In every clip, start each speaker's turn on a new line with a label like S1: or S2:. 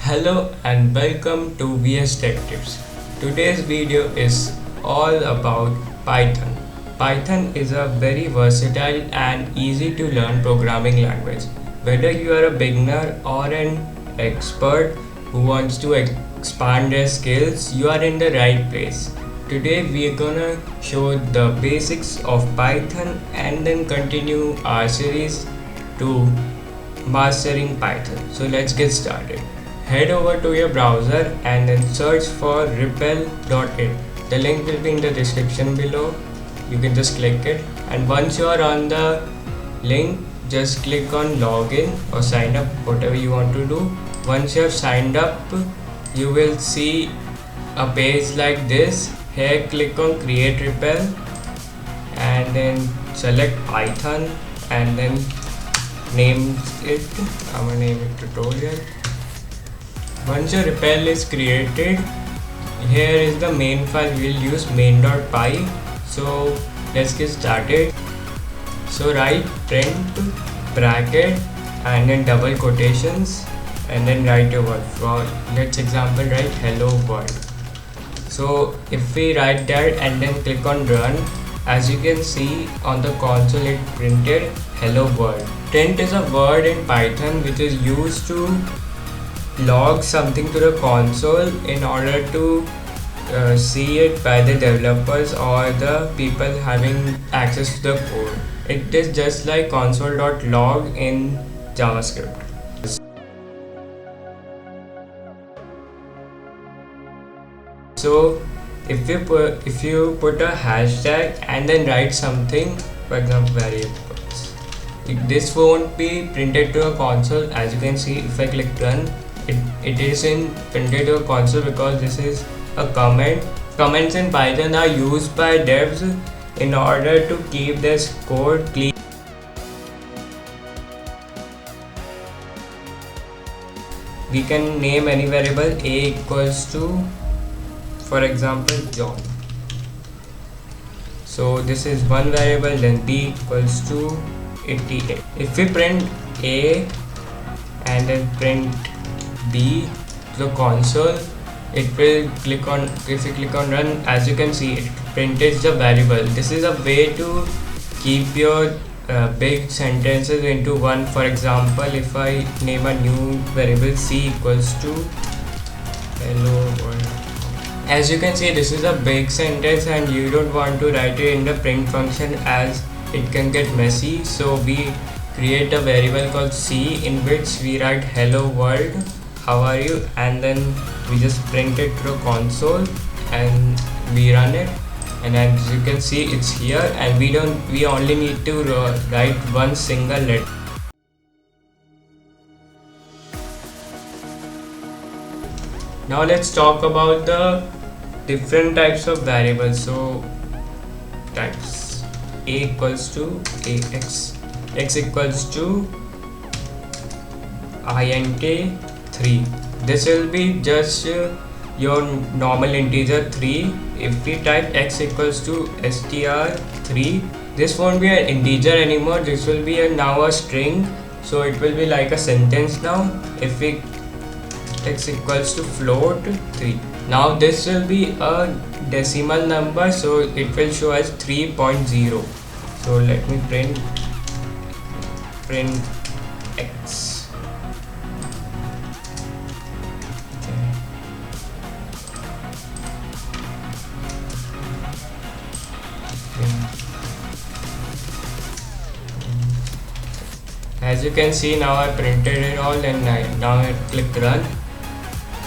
S1: Hello and welcome to VS Tech Tips. Today's video is all about Python. Python is a very versatile and easy to learn programming language. Whether you are a beginner or an expert who wants to expand their skills, you are in the right place. Today we are gonna show the basics of Python and then continue our series to mastering Python. So let's get started. Head over to your browser and then search for repel.it. The link will be in the description below. You can just click it, and once you are on the link, just click on login or sign up, whatever you want to do. Once you have signed up, you will see a page like this. Here click on create repel and then select Python and then name it. I'm gonna name it tutorial. Once your repel is created, here is the main file. We'll use main.py. So let's get started. So write print bracket and then double quotations and then write a word. For let's example write hello world. So if we write that and then click on run, as you can see on the console it printed hello world. Print is a word in Python which is used to log something to the console in order to see it by the developers or the people having access to the code. It is just like console.log in JavaScript. So if you put a hashtag and then write something, for example variables, this won't be printed to a console. As you can see, if I click run, it isn't printed to a console because this is a comment. Comments in Python are used by devs in order to keep this code clean. We can name any variable. A equals to, for example, John. So this is one variable. Then B equals to 88. If we print A and then print B to the console, it will click on, if you click on run, as you can see it printed the variable. This is a way to keep your big sentences into one. For example, if I name a new variable C equals to hello world. As you can see, this is a big sentence and you don't want to write it in the print function as it can get messy. So we create a variable called C in which we write hello world, how are you, and then we just print it to the console and we run it, and as you can see it's here, and we only need to write one single letter. Now let's talk about the different types of variables. So types: a equals to ax, x equals to int 3. This will be just your normal integer 3. If we type x equals to str3, this won't be an integer anymore. This will be now a string, so it will be like a sentence now. If we x equals to float 3, now this will be a decimal number, so it will show as 3.0. so let me print x. As you can see, now I printed it all, and now I click run.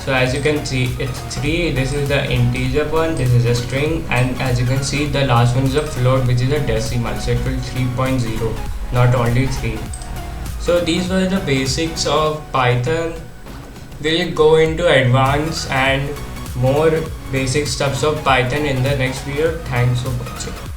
S1: So as you can see, it's 3. This is the integer one, this is a string, and as you can see the last one is a float which is a decimal, so it will 3.0, not only 3. So these were the basics of Python. We'll go into advanced and more basic stuffs of Python in the next video. Thanks for watching.